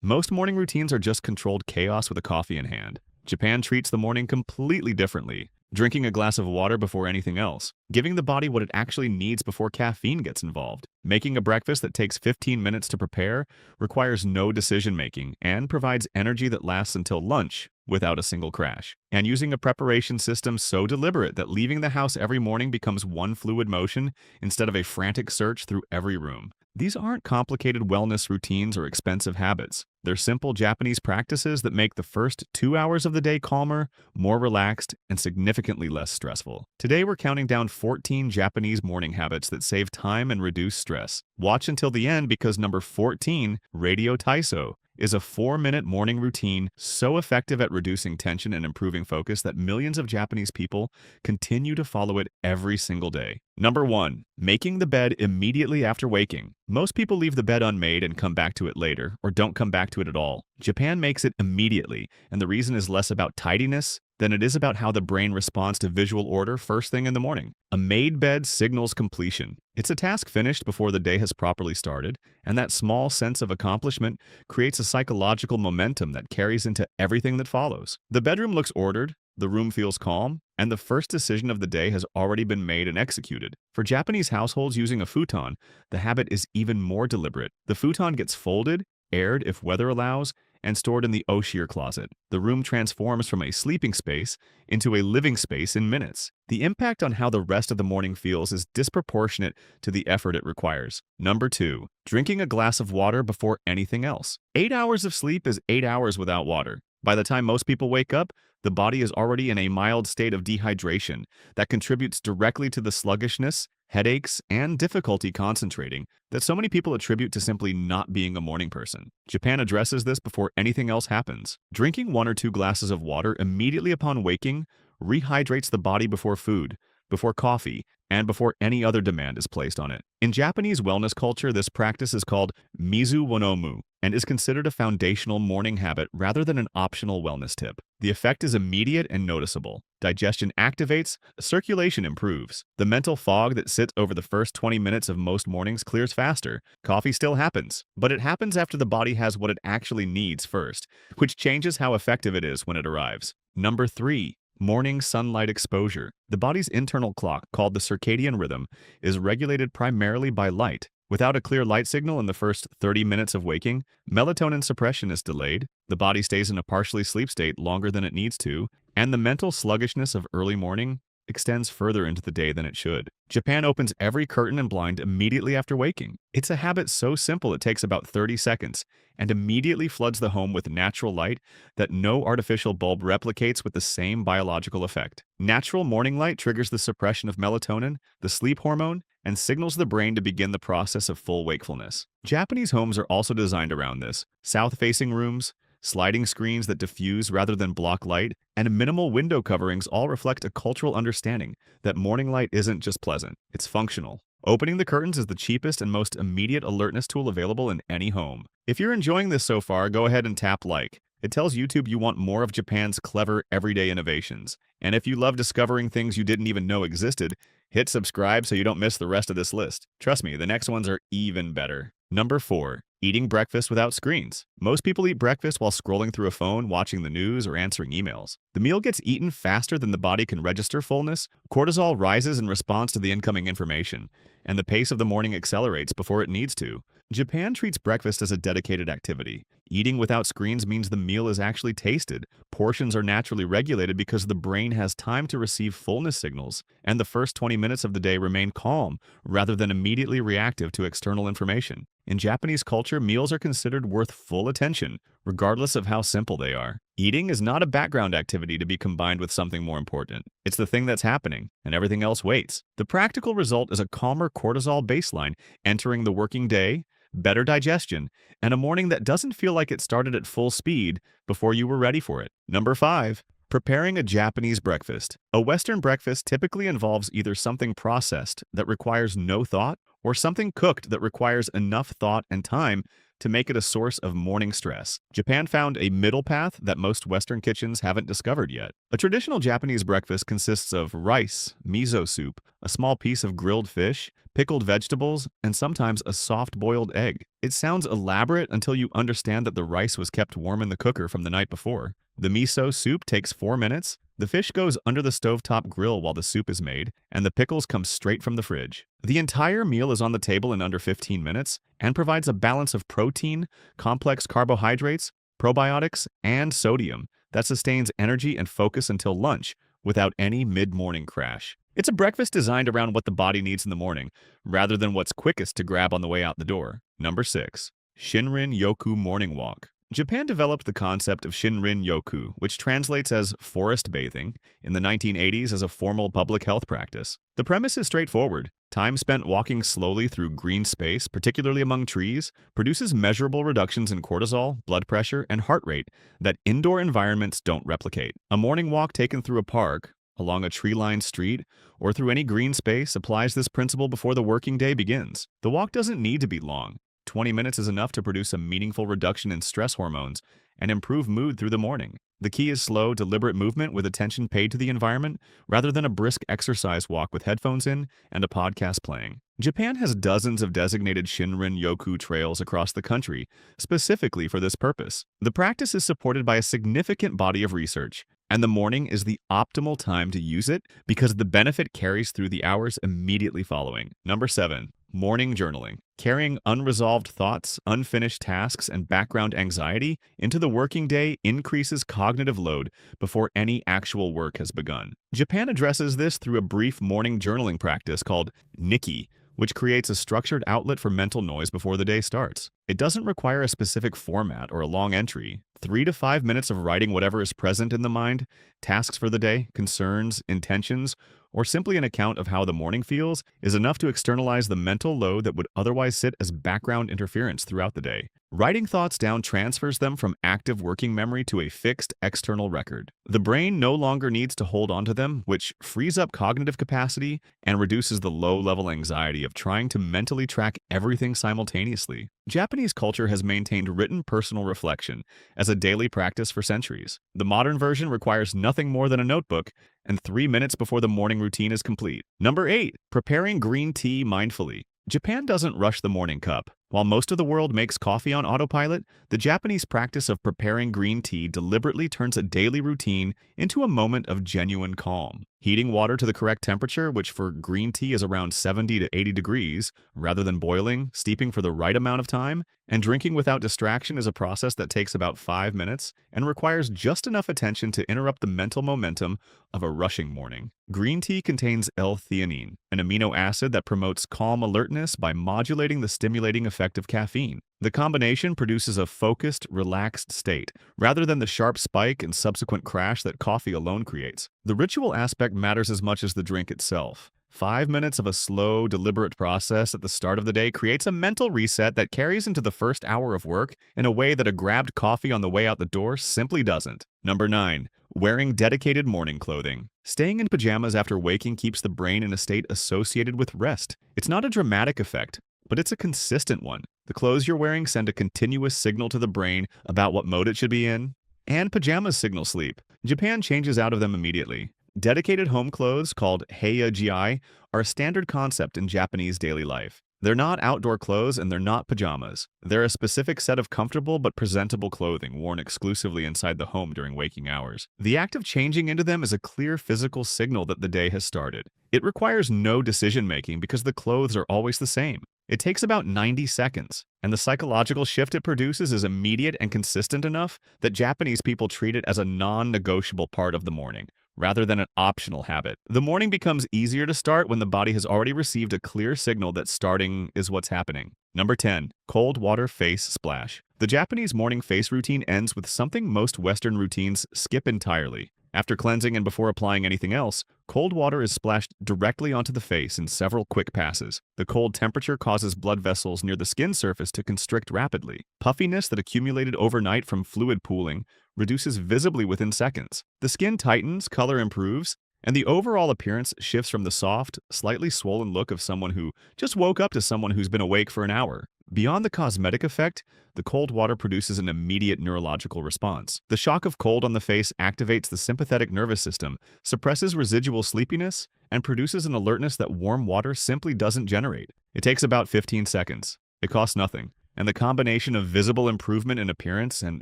Most morning routines are just controlled chaos with a coffee in hand. Japan treats the morning completely differently, drinking a glass of water before anything else, giving the body what it actually needs before caffeine gets involved. Making a breakfast that takes 15 minutes to prepare requires no decision-making and provides energy that lasts until lunch without a single crash. And using a preparation system so deliberate that leaving the house every morning becomes one fluid motion instead of a frantic search through every room. These aren't complicated wellness routines or expensive habits. They're simple Japanese practices that make the first 2 hours of the day calmer, more relaxed, and significantly less stressful. Today, we're counting down 14 Japanese morning habits that save time and reduce stress. Watch until the end because number 14, Radio Taiso, is a 4-minute morning routine so effective at reducing tension and improving focus that millions of Japanese people continue to follow it every single day. Number 1. Making the bed immediately after waking. Most people leave the bed unmade and come back to it later, or don't come back to it at all. Japan makes it immediately, and the reason is less about tidiness than it is about how the brain responds to visual order first thing in the morning. A made bed signals completion. It's a task finished before the day has properly started, and that small sense of accomplishment creates a psychological momentum that carries into everything that follows. The bedroom looks ordered, the room feels calm, and the first decision of the day has already been made and executed. For Japanese households using a futon, the habit is even more deliberate. The futon gets folded, aired if weather allows, and stored in the oshier closet. The room transforms from a sleeping space into a living space in minutes. The impact on how the rest of the morning feels is disproportionate to the effort it requires. Number 2. Drinking a glass of water before anything else. 8 hours of sleep is 8 hours without water. By the time most people wake up, the body is already in a mild state of dehydration that contributes directly to the sluggishness, headaches, and difficulty concentrating that so many people attribute to simply not being a morning person. Japan addresses this before anything else happens. Drinking 1 or 2 glasses of water immediately upon waking rehydrates the body before food, before coffee, and before any other demand is placed on it. In Japanese wellness culture, this practice is called mizu wonomu and is considered a foundational morning habit rather than an optional wellness tip. The effect is immediate and noticeable. Digestion activates, circulation improves. The mental fog that sits over the first 20 minutes of most mornings clears faster. Coffee still happens, but it happens after the body has what it actually needs first, which changes how effective it is when it arrives. Number 3. Morning sunlight exposure. The body's internal clock, called the circadian rhythm, is regulated primarily by light. Without a clear light signal in the first 30 minutes of waking, melatonin suppression is delayed, the body stays in a partially sleep state longer than it needs to, and the mental sluggishness of early morning extends further into the day than it should. Japan opens every curtain and blind immediately after waking. It's a habit so simple it takes about 30 seconds and immediately floods the home with natural light that no artificial bulb replicates with the same biological effect. Natural morning light triggers the suppression of melatonin, the sleep hormone, and signals the brain to begin the process of full wakefulness. Japanese homes are also designed around this. South-facing rooms, sliding screens that diffuse rather than block light, and minimal window coverings all reflect a cultural understanding that morning light isn't just pleasant, it's functional. Opening the curtains is the cheapest and most immediate alertness tool available in any home. If you're enjoying this so far, go ahead and tap like. It tells YouTube you want more of Japan's clever, everyday innovations. And if you love discovering things you didn't even know existed, hit subscribe so you don't miss the rest of this list. Trust me, the next ones are even better. Number 4. Eating breakfast without screens. Most people eat breakfast while scrolling through a phone, watching the news, or answering emails. The meal gets eaten faster than the body can register fullness, cortisol rises in response to the incoming information, and the pace of the morning accelerates before it needs to. Japan treats breakfast as a dedicated activity. Eating without screens means the meal is actually tasted, portions are naturally regulated because the brain has time to receive fullness signals, and the first 20 minutes of the day remain calm rather than immediately reactive to external information. In Japanese culture, meals are considered worth full attention, regardless of how simple they are. Eating is not a background activity to be combined with something more important. It's the thing that's happening, and everything else waits. The practical result is a calmer cortisol baseline entering the working day, better digestion, and a morning that doesn't feel like it started at full speed before you were ready for it. Number 5. Preparing a Japanese breakfast. A Western breakfast typically involves either something processed that requires no thought or something cooked that requires enough thought and time to make it a source of morning stress. Japan found a middle path that most Western kitchens haven't discovered yet. A traditional Japanese breakfast consists of rice, miso soup, a small piece of grilled fish, pickled vegetables, and sometimes a soft-boiled egg. It sounds elaborate until you understand that the rice was kept warm in the cooker from the night before. The miso soup takes 4 minutes, the fish goes under the stovetop grill while the soup is made, and the pickles come straight from the fridge. The entire meal is on the table in under 15 minutes and provides a balance of protein, complex carbohydrates, probiotics, and sodium that sustains energy and focus until lunch without any mid-morning crash. It's a breakfast designed around what the body needs in the morning, rather than what's quickest to grab on the way out the door. Number 6. Shinrin Yoku Morning Walk. Japan developed the concept of Shinrin Yoku, which translates as forest bathing, in the 1980s as a formal public health practice. The premise is straightforward. Time spent walking slowly through green space, particularly among trees, produces measurable reductions in cortisol, blood pressure, and heart rate that indoor environments don't replicate. A morning walk taken through a park, along a tree-lined street, or through any green space applies this principle before the working day begins. The walk doesn't need to be long. 20 minutes is enough to produce a meaningful reduction in stress hormones and improve mood through the morning. The key is slow, deliberate movement with attention paid to the environment rather than a brisk exercise walk with headphones in and a podcast playing. Japan has dozens of designated Shinrin Yoku trails across the country, specifically for this purpose. The practice is supported by a significant body of research, and the morning is the optimal time to use it because the benefit carries through the hours immediately following. Number 7. Morning journaling. Carrying unresolved thoughts, unfinished tasks, and background anxiety into the working day increases cognitive load before any actual work has begun. Japan addresses this through a brief morning journaling practice called Nikki, which creates a structured outlet for mental noise before the day starts. It doesn't require a specific format or a long entry. 3 to 5 minutes of writing whatever is present in the mind, tasks for the day, concerns, intentions, or simply an account of how the morning feels is enough to externalize the mental load that would otherwise sit as background interference throughout the day. Writing thoughts down transfers them from active working memory to a fixed external record. The brain no longer needs to hold onto them, which frees up cognitive capacity and reduces the low-level anxiety of trying to mentally track everything simultaneously. Japanese culture has maintained written personal reflection as a daily practice for centuries. The modern version requires nothing more than a notebook and 3 minutes before the morning routine is complete. Number 8. Preparing green tea mindfully. Japan doesn't rush the morning cup. While most of the world makes coffee on autopilot, the Japanese practice of preparing green tea deliberately turns a daily routine into a moment of genuine calm. Heating water to the correct temperature, which for green tea is around 70 to 80 degrees, rather than boiling, steeping for the right amount of time, and drinking without distraction is a process that takes about 5 minutes and requires just enough attention to interrupt the mental momentum of a rushing morning. Green tea contains L-theanine, an amino acid that promotes calm alertness by modulating the stimulating effect of caffeine. The combination produces a focused, relaxed state, rather than the sharp spike and subsequent crash that coffee alone creates. The ritual aspect matters as much as the drink itself. 5 minutes of a slow, deliberate process at the start of the day creates a mental reset that carries into the first hour of work in a way that a grabbed coffee on the way out the door simply doesn't. Number 9. Wearing dedicated morning clothing. Staying in pajamas after waking keeps the brain in a state associated with rest. It's not a dramatic effect, but it's a consistent one. The clothes you're wearing send a continuous signal to the brain about what mode it should be in, and pajamas signal sleep. Japan changes out of them immediately. Dedicated home clothes, called heiya-gi, are a standard concept in Japanese daily life. They're not outdoor clothes and they're not pajamas. They're a specific set of comfortable but presentable clothing worn exclusively inside the home during waking hours. The act of changing into them is a clear physical signal that the day has started. It requires no decision-making because the clothes are always the same. It takes about 90 seconds, and the psychological shift it produces is immediate and consistent enough that Japanese people treat it as a non-negotiable part of the morning, rather than an optional habit. The morning becomes easier to start when the body has already received a clear signal that starting is what's happening. Number 10. Cold water face splash. The Japanese morning face routine ends with something most Western routines skip entirely. After cleansing and before applying anything else, cold water is splashed directly onto the face in several quick passes. The cold temperature causes blood vessels near the skin surface to constrict rapidly. Puffiness that accumulated overnight from fluid pooling reduces visibly within seconds. The skin tightens, color improves, and the overall appearance shifts from the soft, slightly swollen look of someone who just woke up to someone who's been awake for an hour. Beyond the cosmetic effect, the cold water produces an immediate neurological response. The shock of cold on the face activates the sympathetic nervous system, suppresses residual sleepiness, and produces an alertness that warm water simply doesn't generate. It takes about 15 seconds. It costs nothing. And the combination of visible improvement in appearance and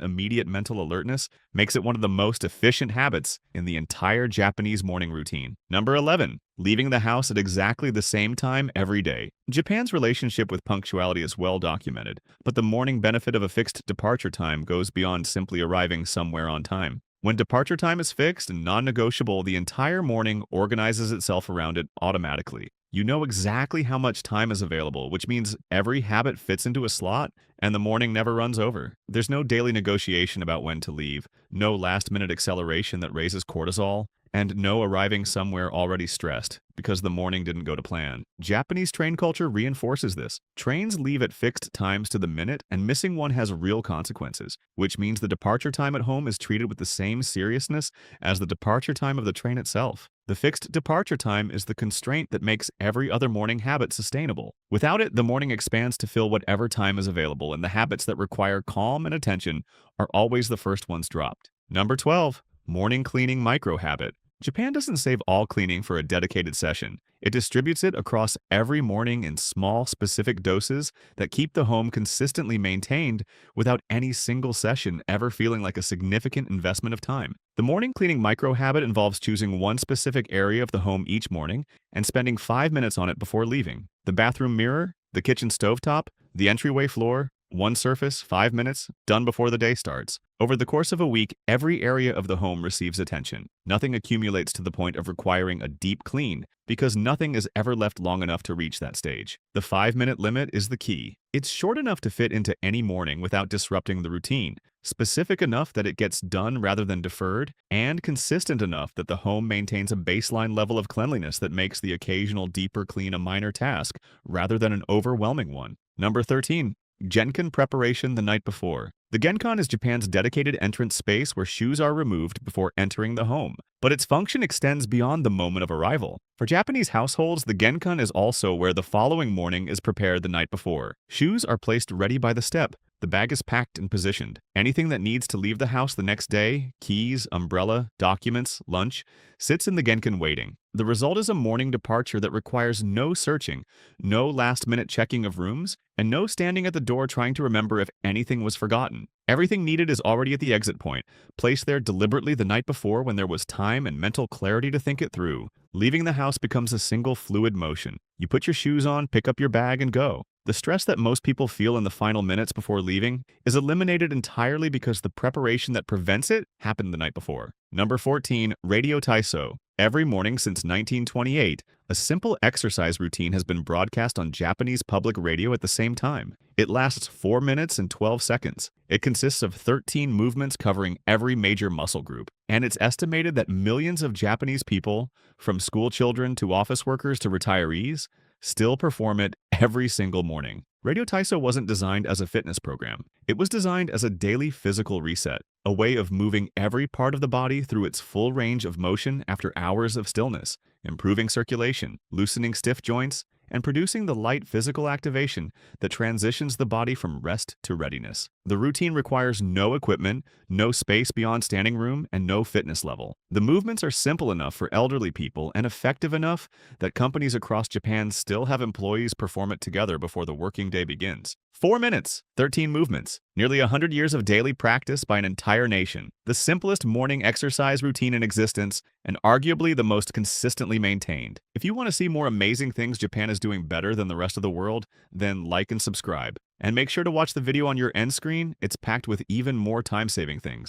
immediate mental alertness makes it one of the most efficient habits in the entire Japanese morning routine. Number 11. Leaving the house at exactly the same time every day. Japan's relationship with punctuality is well documented, but the morning benefit of a fixed departure time goes beyond simply arriving somewhere on time. When departure time is fixed and non-negotiable, the entire morning organizes itself around it automatically. You know exactly how much time is available, which means every habit fits into a slot and the morning never runs over. There's no daily negotiation about when to leave, no last-minute acceleration that raises cortisol, and no arriving somewhere already stressed because the morning didn't go to plan. Japanese train culture reinforces this. Trains leave at fixed times to the minute, and missing one has real consequences, which means the departure time at home is treated with the same seriousness as the departure time of the train itself. The fixed departure time is the constraint that makes every other morning habit sustainable. Without it, the morning expands to fill whatever time is available, and the habits that require calm and attention are always the first ones dropped. Number 12. Morning cleaning micro habit. Japan doesn't save all cleaning for a dedicated session. It distributes it across every morning in small, specific doses that keep the home consistently maintained without any single session ever feeling like a significant investment of time. The morning cleaning micro habit involves choosing one specific area of the home each morning and spending 5 minutes on it before leaving. The bathroom mirror, the kitchen stovetop, the entryway floor, one surface, 5 minutes, done before the day starts. Over the course of a week, every area of the home receives attention. Nothing accumulates to the point of requiring a deep clean, because nothing is ever left long enough to reach that stage. The 5-minute limit is the key. It's short enough to fit into any morning without disrupting the routine, specific enough that it gets done rather than deferred, and consistent enough that the home maintains a baseline level of cleanliness that makes the occasional deeper clean a minor task rather than an overwhelming one. Number 13. Genkan preparation the night before. The Genkan is Japan's dedicated entrance space where shoes are removed before entering the home, but its function extends beyond the moment of arrival. For Japanese households, the Genkan is also where the following morning is prepared the night before. Shoes are placed ready by the step. The bag is packed and positioned. Anything that needs to leave the house the next day, keys, umbrella, documents, lunch, sits in the Genkan waiting. The result is a morning departure that requires no searching, no last-minute checking of rooms, and no standing at the door trying to remember if anything was forgotten. Everything needed is already at the exit point, placed there deliberately the night before when there was time and mental clarity to think it through. Leaving the house becomes a single fluid motion. You put your shoes on, pick up your bag, and go. The stress that most people feel in the final minutes before leaving is eliminated entirely because the preparation that prevents it happened the night before. Number 14. Radio Taiso. Every morning since 1928, a simple exercise routine has been broadcast on Japanese public radio at the same time. It lasts 4 minutes and 12 seconds. It consists of 13 movements covering every major muscle group, and it's estimated that millions of Japanese people, from school children to office workers to retirees, still perform it every single morning. Radio Taiso wasn't designed as a fitness program. It was designed as a daily physical reset, a way of moving every part of the body through its full range of motion after hours of stillness, improving circulation, loosening stiff joints, and producing the light physical activation that transitions the body from rest to readiness. The routine requires no equipment, no space beyond standing room, and no fitness level. The movements are simple enough for elderly people and effective enough that companies across Japan still have employees perform it together before the working day begins. 4 minutes, 13 movements, nearly 100 years of daily practice by an entire nation. The simplest morning exercise routine in existence, and arguably the most consistently maintained. If you want to see more amazing things Japan is doing better than the rest of the world, then like and subscribe. And make sure to watch the video on your end screen, it's packed with even more time-saving things.